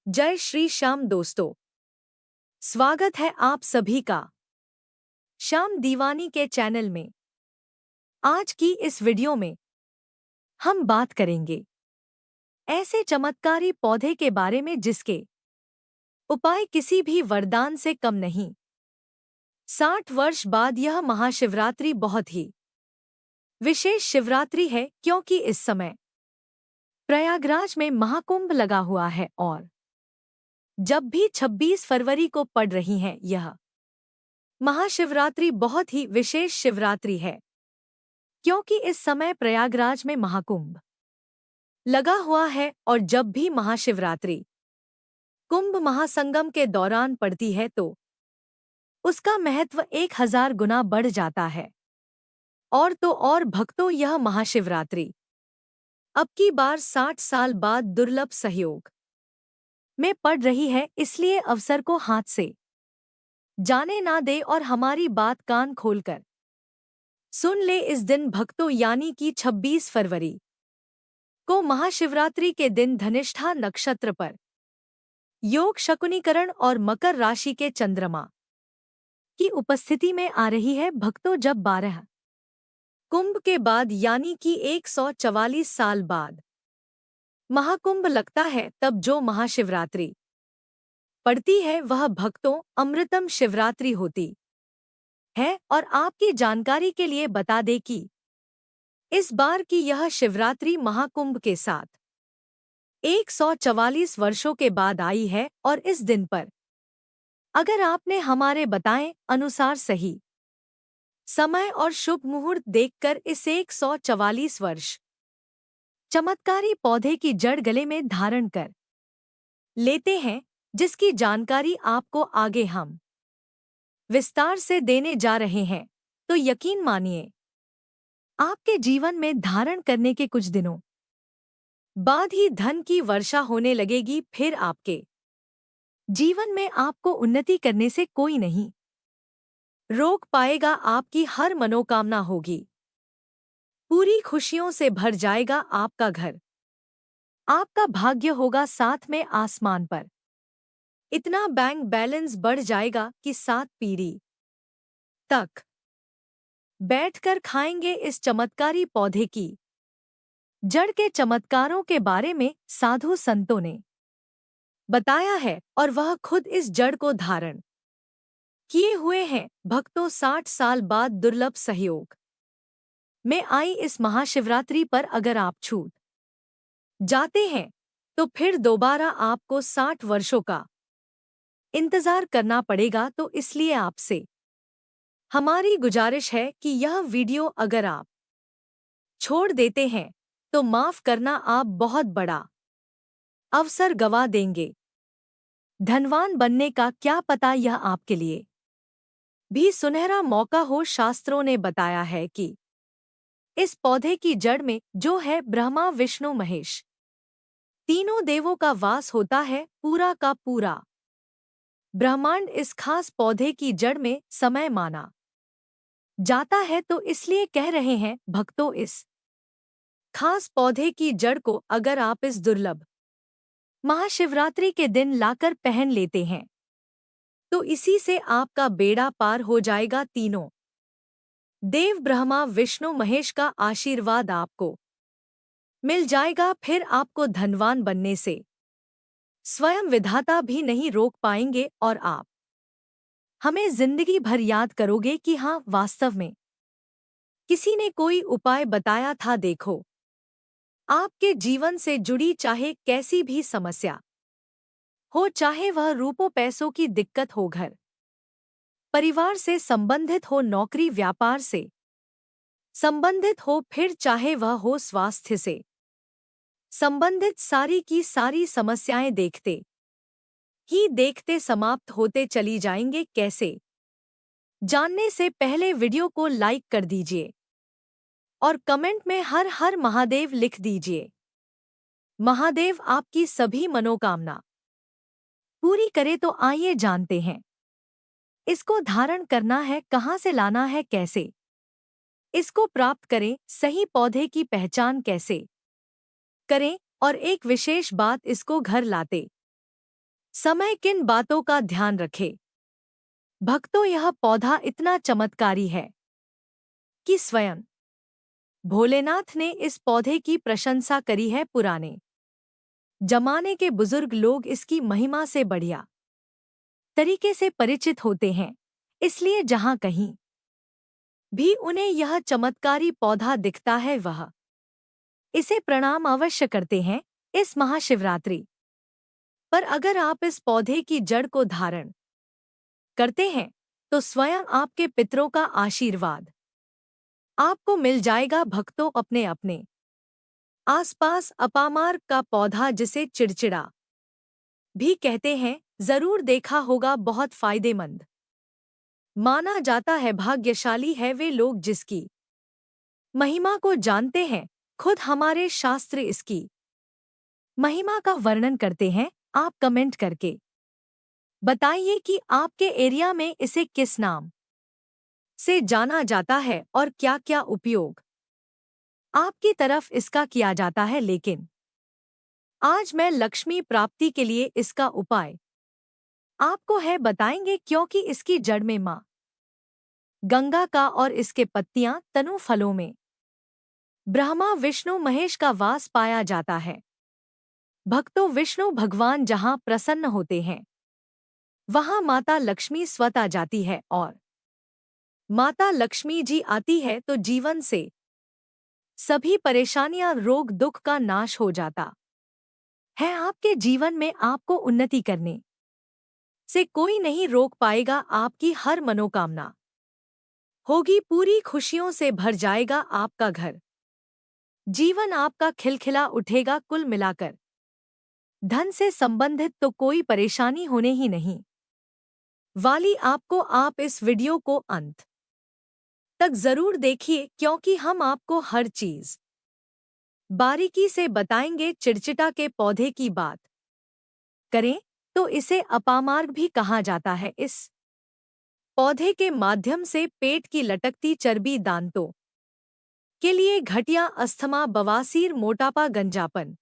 जय श्री श्याम दोस्तों। स्वागत है आप सभी का श्याम दीवानी के चैनल में। आज की इस वीडियो में हम बात करेंगे ऐसे चमत्कारी पौधे के बारे में जिसके उपाय किसी भी वरदान से कम नहीं। 60 वर्ष बाद यह महाशिवरात्रि बहुत ही विशेष शिवरात्रि है, क्योंकि इस समय प्रयागराज में महाकुंभ लगा हुआ है और जब भी 26 फरवरी को पड़ रही है यह महाशिवरात्रि बहुत ही विशेष शिवरात्रि है, क्योंकि इस समय प्रयागराज में महाकुंभ लगा हुआ है और जब भी महाशिवरात्रि कुंभ महासंगम के दौरान पड़ती है तो उसका महत्व 1000 गुना बढ़ जाता है। और तो और भक्तों, यह महाशिवरात्रि अब की बार 60 साल बाद दुर्लभ सहयोग में पड़ रही है, इसलिए अवसर को हाथ से जाने ना दे और हमारी बात कान खोलकर सुन ले। इस दिन भक्तों, यानी कि 26 फरवरी को महाशिवरात्रि के दिन धनिष्ठा नक्षत्र पर योग शकुनीकरण और मकर राशि के चंद्रमा की उपस्थिति में आ रही है। भक्तों, जब 12 कुंभ के बाद यानी कि 144 साल बाद महाकुंभ लगता है, तब जो महाशिवरात्रि पड़ती है वह भक्तों अमृतम शिवरात्रि होती है। और आपकी जानकारी के लिए बता दें कि इस बार की यह शिवरात्रि महाकुंभ के साथ 144 वर्षों के बाद आई है। और इस दिन पर अगर आपने हमारे बताए अनुसार सही समय और शुभ मुहूर्त देखकर इस 144 वर्ष चमत्कारी पौधे की जड़ गले में धारण कर लेते हैं, जिसकी जानकारी आपको आगे हम विस्तार से देने जा रहे हैं, तो यकीन मानिए आपके जीवन में धारण करने के कुछ दिनों बाद ही धन की वर्षा होने लगेगी। फिर आपके जीवन में आपको उन्नति करने से कोई नहीं रोक पाएगा। आपकी हर मनोकामना होगी पूरी, खुशियों से भर जाएगा आपका घर, आपका भाग्य होगा साथ में आसमान पर। इतना बैंक बैलेंस बढ़ जाएगा कि 7 पीढ़ी तक बैठकर खाएंगे। इस चमत्कारी पौधे की जड़ के चमत्कारों के बारे में साधु संतों ने बताया है और वह खुद इस जड़ को धारण किए हुए हैं। भक्तों, 60 साल बाद दुर्लभ सहयोग में आई इस महाशिवरात्रि पर अगर आप छूट जाते हैं तो फिर दोबारा आपको 60 वर्षों का इंतजार करना पड़ेगा। तो इसलिए आपसे हमारी गुजारिश है कि यह वीडियो अगर आप छोड़ देते हैं तो माफ करना, आप बहुत बड़ा अवसर गवा देंगे। धनवान बनने का क्या पता यह आपके लिए भी सुनहरा मौका हो। शास्त्रों ने बताया है कि इस पौधे की जड़ में जो है ब्रह्मा विष्णु महेश तीनों देवों का वास होता है। पूरा का पूरा ब्रह्मांड इस खास पौधे की जड़ में समय माना जाता है। तो इसलिए कह रहे हैं भक्तों, इस खास पौधे की जड़ को अगर आप इस दुर्लभ महाशिवरात्रि के दिन लाकर पहन लेते हैं तो इसी से आपका बेड़ा पार हो जाएगा। तीनों देव ब्रह्मा विष्णु महेश का आशीर्वाद आपको मिल जाएगा। फिर आपको धनवान बनने से स्वयं विधाता भी नहीं रोक पाएंगे और आप हमें जिंदगी भर याद करोगे कि हाँ, वास्तव में किसी ने कोई उपाय बताया था। देखो, आपके जीवन से जुड़ी चाहे कैसी भी समस्या हो, चाहे वह रूपों पैसों की दिक्कत हो, घर परिवार से संबंधित हो, नौकरी व्यापार से संबंधित हो, फिर चाहे वह हो स्वास्थ्य से संबंधित, सारी की सारी समस्याएं देखते ही देखते समाप्त होते चली जाएंगे। कैसे जानने से पहले वीडियो को लाइक कर दीजिए और कमेंट में हर हर महादेव लिख दीजिए। महादेव आपकी सभी मनोकामना पूरी करे। तो आइए जानते हैं इसको धारण करना है कहाँ से, लाना है कैसे, इसको प्राप्त करें, सही पौधे की पहचान कैसे करें, और एक विशेष बात, इसको घर लाते समय किन बातों का ध्यान रखे? भक्तों, यह पौधा इतना चमत्कारी है कि स्वयं भोलेनाथ ने इस पौधे की प्रशंसा करी है। पुराने जमाने के बुजुर्ग लोग इसकी महिमा से बढ़िया तरीके से परिचित होते हैं, इसलिए जहां कहीं भी उन्हें यह चमत्कारी पौधा दिखता है वह इसे प्रणाम अवश्य करते हैं। इस महाशिवरात्रि पर अगर आप इस पौधे की जड़ को धारण करते हैं तो स्वयं आपके पितरों का आशीर्वाद आपको मिल जाएगा। भक्तों, अपने अपने आसपास अपामार्ग का पौधा, जिसे चिड़चिड़ा भी कहते हैं, जरूर देखा होगा। बहुत फायदेमंद माना जाता है। भाग्यशाली है वे लोग जिसकी महिमा को जानते हैं। खुद हमारे शास्त्र इसकी महिमा का वर्णन करते हैं। आप कमेंट करके बताइए कि आपके एरिया में इसे किस नाम से जाना जाता है और क्या क्या उपयोग आपकी तरफ इसका किया जाता है। लेकिन आज मैं लक्ष्मी प्राप्ति के लिए इसका उपाय आपको है बताएंगे, क्योंकि इसकी जड़ में माँ गंगा का और इसके पत्तियां तनु फलों में ब्रह्मा विष्णु महेश का वास पाया जाता है। भक्तों, विष्णु भगवान जहां प्रसन्न होते हैं वहां माता लक्ष्मी स्वतः जाती है, और माता लक्ष्मी जी आती है तो जीवन से सभी परेशानियां रोग दुख का नाश हो जाता है। आपके जीवन में आपको उन्नति करने से कोई नहीं रोक पाएगा। आपकी हर मनोकामना होगी पूरी, खुशियों से भर जाएगा आपका घर, जीवन आपका खिलखिला उठेगा। कुल मिलाकर धन से संबंधित तो कोई परेशानी होने ही नहीं वाली आपको। आप इस वीडियो को अंत तक जरूर देखिए, क्योंकि हम आपको हर चीज बारीकी से बताएंगे। चिड़चिटा के पौधे की बात करें तो इसे अपामार्ग भी कहा जाता है। इस पौधे के माध्यम से पेट की लटकती चर्बी, दांतों के लिए घटिया, अस्थमा, बवासीर, मोटापा, गंजापन,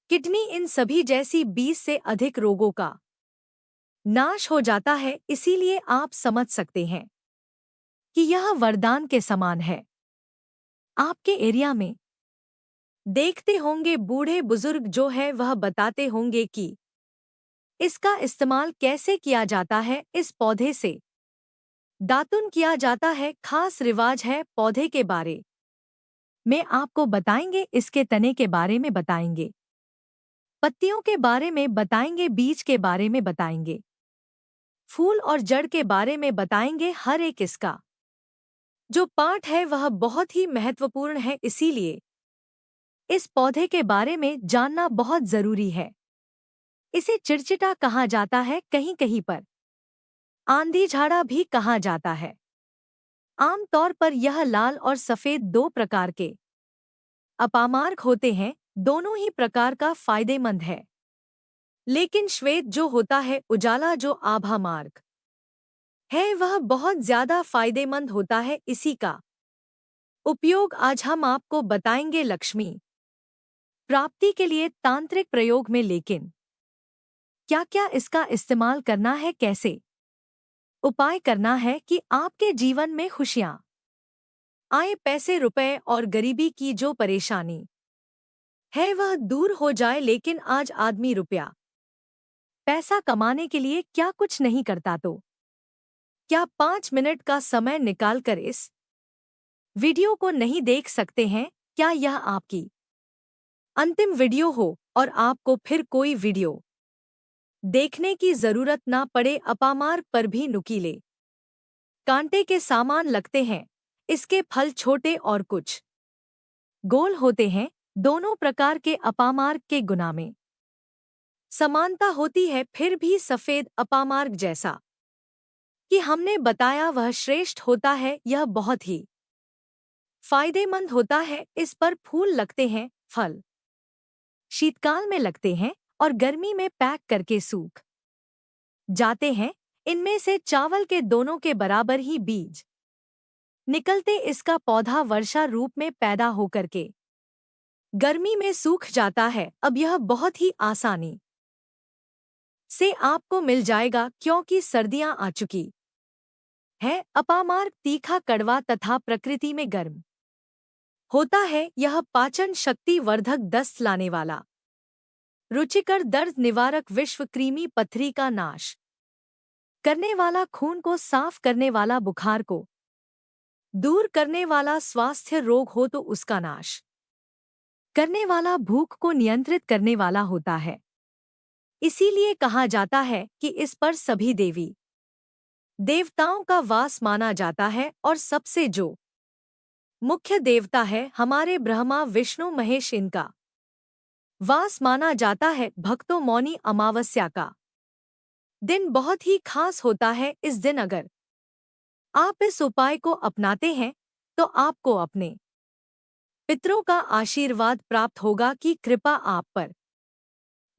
किडनी, इन सभी जैसी 20 से अधिक रोगों का नाश हो जाता है। इसीलिए आप समझ सकते हैं कि यह वरदान के समान है। आपके एरिया में देखते होंगे बूढ़े बुजुर्ग जो है वह बताते होंगे कि इसका इस्तेमाल कैसे किया जाता है। इस पौधे से दातुन किया जाता है, खास रिवाज है। पौधे के बारे में आपको बताएंगे, इसके तने के बारे में बताएंगे, पत्तियों के बारे में बताएंगे, बीज के बारे में बताएंगे, फूल और जड़ के बारे में बताएंगे। हर एक इसका जो पार्ट है वह बहुत ही महत्वपूर्ण है, इसीलिए इस पौधे के बारे में जानना बहुत जरूरी है। इसे चिड़चिटा कहा जाता है, कहीं कहीं पर आंधी झाड़ा भी कहा जाता है। आमतौर पर यह लाल और सफेद दो प्रकार के अपामार्ग होते हैं। दोनों ही प्रकार का फायदेमंद है, लेकिन श्वेत जो होता है, उजाला जो आभा मार्ग है, वह बहुत ज्यादा फायदेमंद होता है। इसी का उपयोग आज हम आपको बताएंगे लक्ष्मी प्राप्ति के लिए तांत्रिक प्रयोग में। लेकिन क्या क्या इसका इस्तेमाल करना है, कैसे उपाय करना है कि आपके जीवन में खुशियां आए, पैसे रुपए और गरीबी की जो परेशानी है वह दूर हो जाए। लेकिन आज आदमी रुपया पैसा कमाने के लिए क्या कुछ नहीं करता, तो क्या 5 मिनट का समय निकालकर इस वीडियो को नहीं देख सकते हैं? क्या यह आपकी अंतिम वीडियो हो और आपको फिर कोई वीडियो देखने की जरूरत ना पड़े? अपामार्ग पर भी नुकीले कांटे के सामान लगते हैं। इसके फल छोटे और कुछ गोल होते हैं। दोनों प्रकार के अपामार्ग के गुना में समानता होती है, फिर भी सफेद अपामार्ग जैसा कि हमने बताया वह श्रेष्ठ होता है। यह बहुत ही फायदेमंद होता है। इस पर फूल लगते हैं, फल शीतकाल में लगते हैं और गर्मी में पैक करके सूख जाते हैं। इनमें से चावल के दोनों के बराबर ही बीज निकलते। इसका पौधा वर्षा रूप में पैदा होकर के गर्मी में सूख जाता है। अब यह बहुत ही आसानी से आपको मिल जाएगा, क्योंकि सर्दियां आ चुकी है। अपामार्ग तीखा, कड़वा तथा प्रकृति में गर्म होता है। यह पाचन शक्ति वर्धक, दस्त लाने वाला, रुचिकर, दर्द निवारक, विश्व कृमि पथरी का नाश करने वाला, खून को साफ करने वाला, बुखार को दूर करने वाला, स्वास्थ्य रोग हो तो उसका नाश करने वाला, भूख को नियंत्रित करने वाला होता है। इसीलिए कहा जाता है कि इस पर सभी देवी देवताओं का वास माना जाता है, और सबसे जो मुख्य देवता है हमारे ब्रह्मा विष्णु महेश, इनका वास माना जाता है। भक्तों, मौनी अमावस्या का दिन बहुत ही खास होता है। इस दिन अगर आप इस उपाय को अपनाते हैं तो आपको अपने पितरों का आशीर्वाद प्राप्त होगा कि कृपा आप पर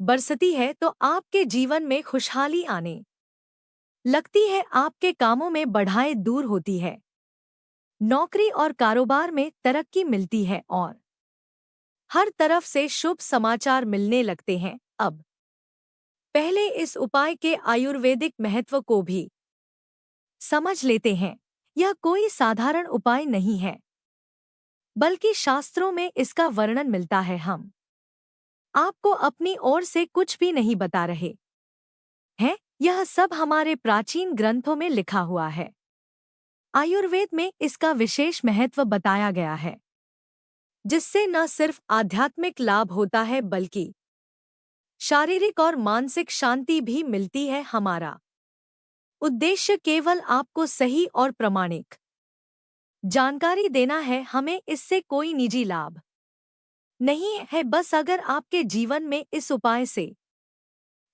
बरसती है, तो आपके जीवन में खुशहाली आने लगती है, आपके कामों में बढ़ाएं दूर होती है, नौकरी और कारोबार में तरक्की मिलती है, और हर तरफ से शुभ समाचार मिलने लगते हैं। अब पहले इस उपाय के आयुर्वेदिक महत्व को भी समझ लेते हैं। यह कोई साधारण उपाय नहीं है, बल्कि शास्त्रों में इसका वर्णन मिलता है। हम आपको अपनी ओर से कुछ भी नहीं बता रहे हैं, यह सब हमारे प्राचीन ग्रंथों में लिखा हुआ है। आयुर्वेद में इसका विशेष महत्व बताया गया है, जिससे न सिर्फ आध्यात्मिक लाभ होता है, बल्कि शारीरिक और मानसिक शांति भी मिलती है। हमारा उद्देश्य केवल आपको सही और प्रामाणिक जानकारी देना है। हमें इससे कोई निजी लाभ नहीं है। बस अगर आपके जीवन में इस उपाय से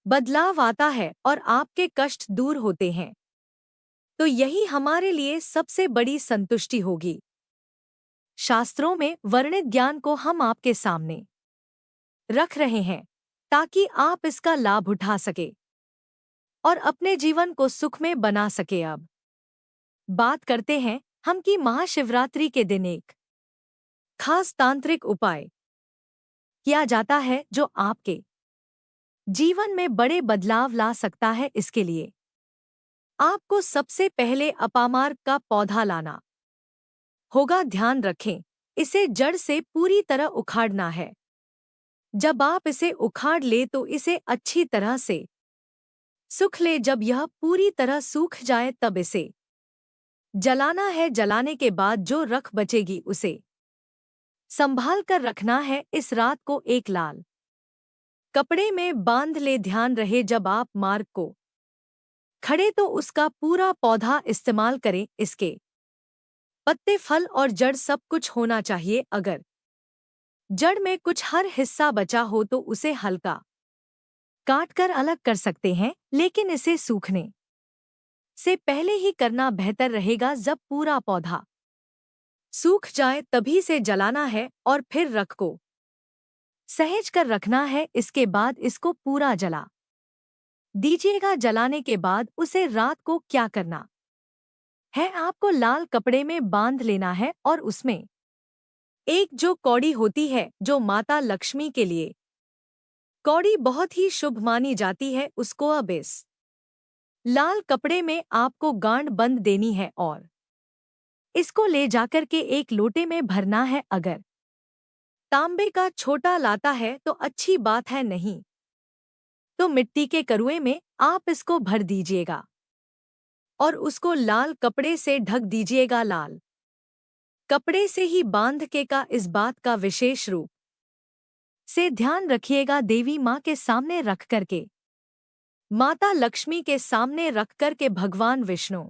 बदलाव आता है और आपके कष्ट दूर होते हैं, तो यही हमारे लिए सबसे बड़ी संतुष्टि होगी। शास्त्रों में वर्णित ज्ञान को हम आपके सामने रख रहे हैं, ताकि आप इसका लाभ उठा सके और अपने जीवन को सुखमय बना सके। अब बात करते हैं हम कि महाशिवरात्रि के दिन एक खास तांत्रिक उपाय किया जाता है, जो आपके जीवन में बड़े बदलाव ला सकता है। इसके लिए आपको सबसे पहले अपामार्ग का पौधा लाना होगा। ध्यान रखें, इसे जड़ से पूरी तरह उखाड़ना है। जब आप इसे उखाड़ ले तो इसे अच्छी तरह से सूख ले। जब यह पूरी तरह सूख जाए तब इसे जलाना है। जलाने के बाद जो रख बचेगी उसे संभाल कर रखना है। इस रात को एक लाल कपड़े में बांध ले। ध्यान रहे, जब आप मार्ग को खड़े तो उसका पूरा पौधा इस्तेमाल करें। इसके पत्ते, फल और जड़ सब कुछ होना चाहिए। अगर जड़ में कुछ हर हिस्सा बचा हो तो उसे हल्का काट कर अलग कर सकते हैं, लेकिन इसे सूखने से पहले ही करना बेहतर रहेगा। जब पूरा पौधा सूख जाए तभी से जलाना है और फिर रख को सहेज कर रखना है। इसके बाद इसको पूरा जला दीजिएगा। जलाने के बाद उसे रात को क्या करना है, आपको लाल कपड़े में बांध लेना है और उसमें एक जो कौड़ी होती है, जो माता लक्ष्मी के लिए कौड़ी बहुत ही शुभ मानी जाती है, उसको अब इस लाल कपड़े में आपको गांठ बंद देनी है और इसको ले जाकर के एक लोटे में भरना है। अगर तांबे का छोटा लाता है तो अच्छी बात है, नहीं तो मिट्टी के करुए में आप इसको भर दीजिएगा और उसको लाल कपड़े से ढक दीजिएगा। लाल कपड़े से ही बांध के का इस बात का विशेष रूप से ध्यान रखिएगा। देवी माँ के सामने रख करके, माता लक्ष्मी के सामने रख करके, भगवान विष्णु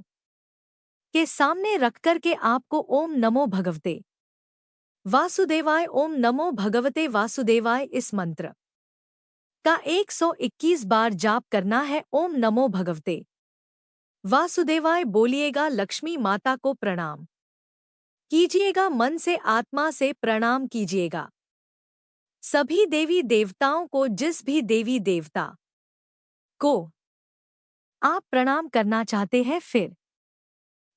के सामने रख करके आपको ओम नमो भगवते वासुदेवाय, ओम नमो भगवते वासुदेवाय इस मंत्र का 121 बार जाप करना है। ओम नमो भगवते वासुदेवाय बोलिएगा। लक्ष्मी माता को प्रणाम कीजिएगा, मन से आत्मा से प्रणाम कीजिएगा। सभी देवी देवताओं को, जिस भी देवी देवता को आप प्रणाम करना चाहते हैं, फिर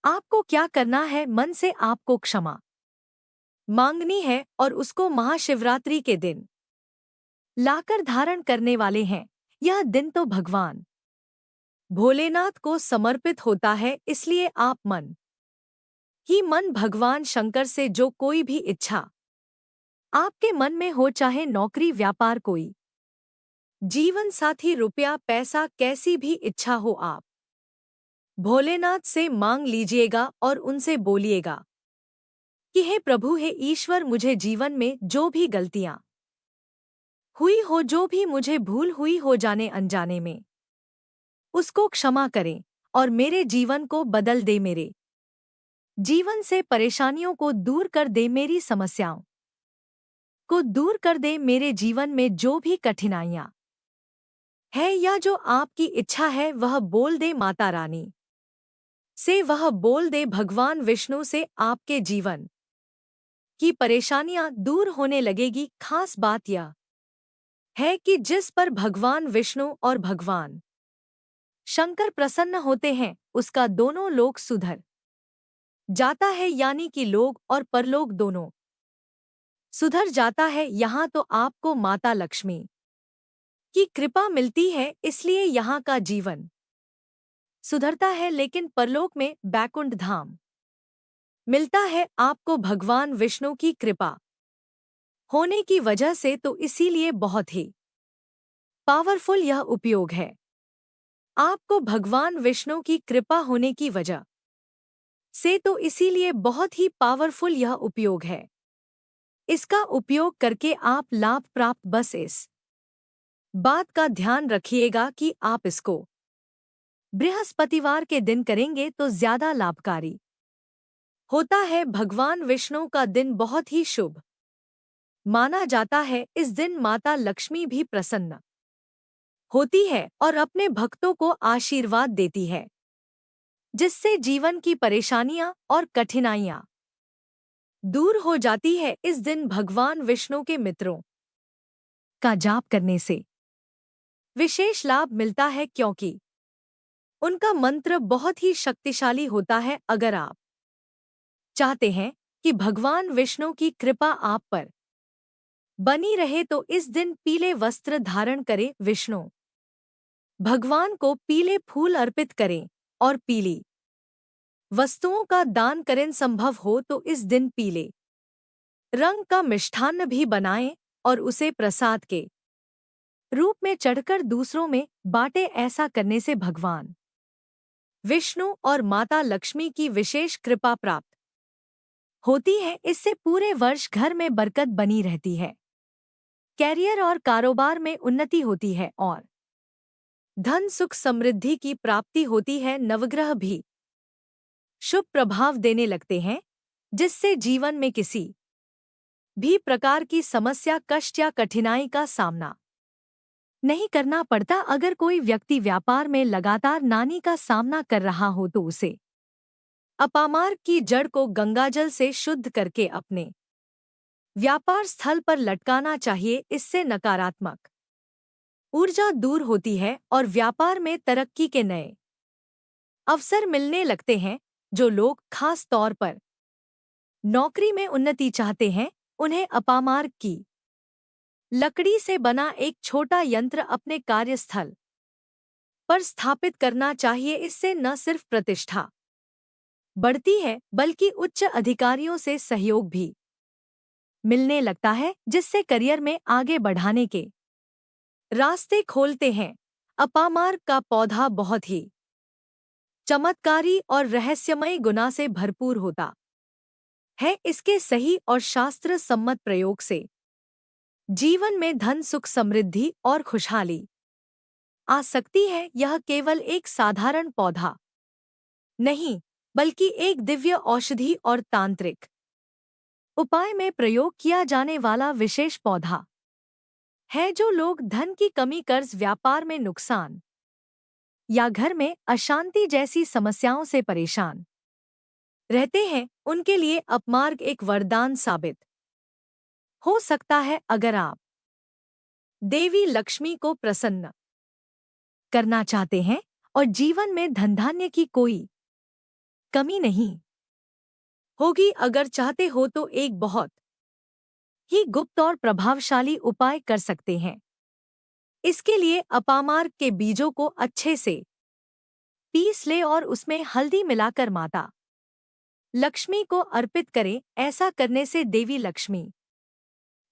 आपको क्या करना है, मन से आपको क्षमा मांगनी है और उसको महाशिवरात्रि के दिन लाकर धारण करने वाले हैं। यह दिन तो भगवान भोलेनाथ को समर्पित होता है, इसलिए आप मन ही मन भगवान शंकर से जो कोई भी इच्छा आपके मन में हो, चाहे नौकरी, व्यापार, कोई जीवन साथी, रुपया, पैसा, कैसी भी इच्छा हो, आप भोलेनाथ से मांग लीजिएगा और उनसे बोलिएगा कि हे प्रभु, हे ईश्वर, मुझे जीवन में जो भी गलतियां हुई हो, जो भी मुझे भूल हुई हो जाने अनजाने में, उसको क्षमा करें और मेरे जीवन को बदल दे, मेरे जीवन से परेशानियों को दूर कर दे, मेरी समस्याओं को दूर कर दे, मेरे जीवन में जो भी कठिनाइयां है या जो आपकी इच्छा है वह बोल दे माता रानी से, वह बोल दे भगवान विष्णु से, आपके जीवन की परेशानियां दूर होने लगेगी। खास बात यह है कि जिस पर भगवान विष्णु और भगवान शंकर प्रसन्न होते हैं उसका दोनों लोक सुधर जाता है, यानी कि लोक और परलोक दोनों सुधर जाता है। यहाँ तो आपको माता लक्ष्मी की कृपा मिलती है, इसलिए यहाँ का जीवन सुधरता है, लेकिन परलोक में बैकुंठ धाम मिलता है आपको भगवान विष्णु की कृपा होने की वजह से, तो इसीलिए बहुत ही पावरफुल यह उपयोग है। आपको भगवान विष्णु की कृपा होने की वजह से, तो इसीलिए बहुत ही पावरफुल यह उपयोग है। इसका उपयोग करके आप लाभ प्राप्त, बस इस बात का ध्यान रखिएगा कि आप इसको बृहस्पतिवार के दिन करेंगे तो ज्यादा लाभकारी होता है। भगवान विष्णु का दिन बहुत ही शुभ माना जाता है। इस दिन माता लक्ष्मी भी प्रसन्न होती है और अपने भक्तों को आशीर्वाद देती है, जिससे जीवन की परेशानियां और कठिनाइयां दूर हो जाती है। इस दिन भगवान विष्णु के मित्रों का जाप करने से विशेष लाभ मिलता है, क्योंकि उनका मंत्र बहुत ही शक्तिशाली होता है। अगर आप चाहते हैं कि भगवान विष्णु की कृपा आप पर बनी रहे तो इस दिन पीले वस्त्र धारण करें, विष्णु भगवान को पीले फूल अर्पित करें और पीली वस्तुओं का दान करें। संभव हो तो इस दिन पीले रंग का मिष्ठान्न भी बनाएं और उसे प्रसाद के रूप में चढ़कर दूसरों में बांटे। ऐसा करने से भगवान विष्णु और माता लक्ष्मी की विशेष कृपा प्राप्त होती है। इससे पूरे वर्ष घर में बरकत बनी रहती है, कैरियर और कारोबार में उन्नति होती है और धन सुख समृद्धि की प्राप्ति होती है। नवग्रह भी शुभ प्रभाव देने लगते हैं, जिससे जीवन में किसी भी प्रकार की समस्या, कष्ट या कठिनाई का सामना नहीं करना पड़ता। अगर कोई व्यक्ति व्यापार में लगातार नानी का सामना कर रहा हो तो उसे अपामार्ग की जड़ को गंगाजल से शुद्ध करके अपने व्यापार स्थल पर लटकाना चाहिए। इससे नकारात्मक ऊर्जा दूर होती है और व्यापार में तरक्की के नए अवसर मिलने लगते हैं। जो लोग खास तौर पर नौकरी में उन्नति चाहते हैं, उन्हें अपामार्ग की लकड़ी से बना एक छोटा यंत्र अपने कार्यस्थल पर स्थापित करना चाहिए। इससे न सिर्फ प्रतिष्ठा बढ़ती है बल्कि उच्च अधिकारियों से सहयोग भी मिलने लगता है, जिससे करियर में आगे बढ़ाने के रास्ते खोलते हैं। अपामार्ग का पौधा बहुत ही चमत्कारी और रहस्यमय गुना से भरपूर होता है। इसके सही और शास्त्र सम्मत प्रयोग से जीवन में धन सुख समृद्धि और खुशहाली आ सकती है। यह केवल एक साधारण पौधा नहीं बल्कि एक दिव्य औषधि और तांत्रिक उपाय में प्रयोग किया जाने वाला विशेष पौधा है। जो लोग धन की कमी, कर्ज, व्यापार में नुकसान या घर में अशांति जैसी समस्याओं से परेशान रहते हैं, उनके लिए अपमार्ग एक वरदान साबित हो सकता है। अगर आप देवी लक्ष्मी को प्रसन्न करना चाहते हैं और जीवन में धन धान्य की कोई कमी नहीं होगी, अगर चाहते हो तो एक बहुत ही गुप्त और प्रभावशाली उपाय कर सकते हैं। इसके लिए अपामार्क के बीजों को अच्छे से पीस ले और उसमें हल्दी मिलाकर माता लक्ष्मी को अर्पित करें। ऐसा करने से देवी लक्ष्मी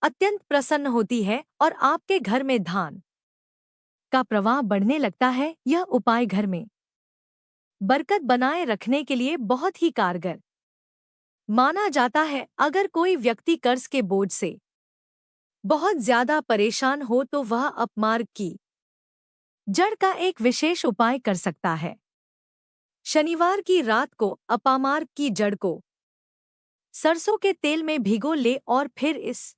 अत्यंत प्रसन्न होती है और आपके घर में धन का प्रवाह बढ़ने लगता है। यह उपाय घर में बरकत बनाए रखने के लिए बहुत ही कारगर माना जाता है। अगर कोई व्यक्ति कर्ज के बोझ से बहुत ज्यादा परेशान हो तो वह अपमार्ग की जड़ का एक विशेष उपाय कर सकता है। शनिवार की रात को अपामार्ग की जड़ को सरसों के तेल में भिगो ले और फिर इस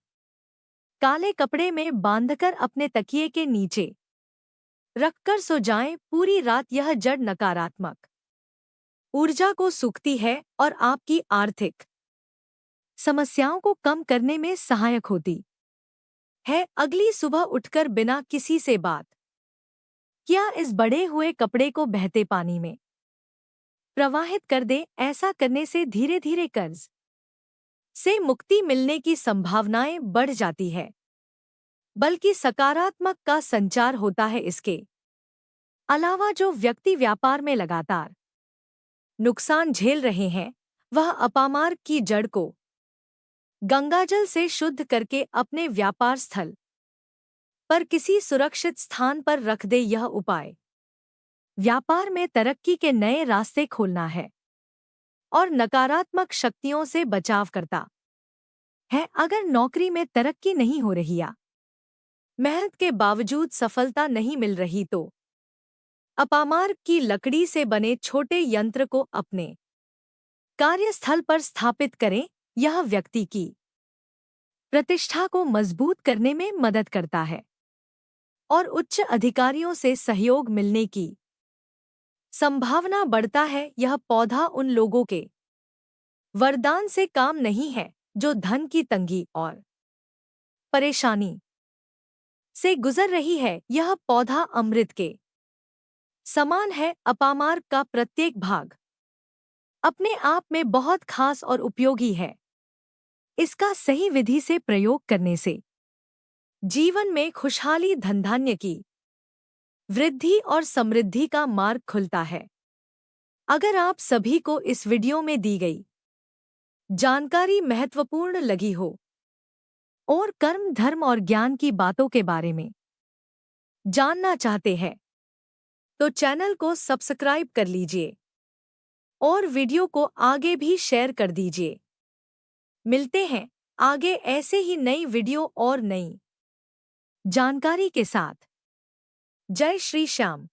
काले कपड़े में बांधकर अपने तकिए के नीचे रखकर सो जाएं। पूरी रात यह जड़ नकारात्मक ऊर्जा को सूखती है और आपकी आर्थिक समस्याओं को कम करने में सहायक होती है। अगली सुबह उठकर बिना किसी से बात किया इस बड़े हुए कपड़े को बहते पानी में प्रवाहित कर दे। ऐसा करने से धीरे धीरे कर्ज से मुक्ति मिलने की संभावनाएं बढ़ जाती है, बल्कि सकारात्मक का संचार होता है। इसके अलावा जो व्यक्ति व्यापार में लगातार नुकसान झेल रहे हैं वह अपामार्ग की जड़ को गंगाजल से शुद्ध करके अपने व्यापार स्थल पर किसी सुरक्षित स्थान पर रख दे। यह उपाय व्यापार में तरक्की के नए रास्ते खोलना है और नकारात्मक शक्तियों से बचाव करता है। अगर नौकरी में तरक्की नहीं हो रही या मेहनत के बावजूद सफलता नहीं मिल रही तो अपामार्ग की लकड़ी से बने छोटे यंत्र को अपने कार्यस्थल पर स्थापित करें। यह व्यक्ति की प्रतिष्ठा को मजबूत करने में मदद करता है और उच्च अधिकारियों से सहयोग मिलने की संभावना बढ़ता है। यह पौधा उन लोगों के वरदान से काम नहीं है जो धन की तंगी और परेशानी से गुजर रही है। यह पौधा अमृत के समान है। अपामार्ग का प्रत्येक भाग अपने आप में बहुत खास और उपयोगी है। इसका सही विधि से प्रयोग करने से जीवन में खुशहाली, धनधान्य की वृद्धि और समृद्धि का मार्ग खुलता है। अगर आप सभी को इस वीडियो में दी गई जानकारी महत्वपूर्ण लगी हो और कर्म, धर्म और ज्ञान की बातों के बारे में जानना चाहते हैं तो चैनल को सब्सक्राइब कर लीजिए और वीडियो को आगे भी शेयर कर दीजिए। मिलते हैं आगे ऐसे ही नई वीडियो और नई जानकारी के साथ। जय श्री श्याम।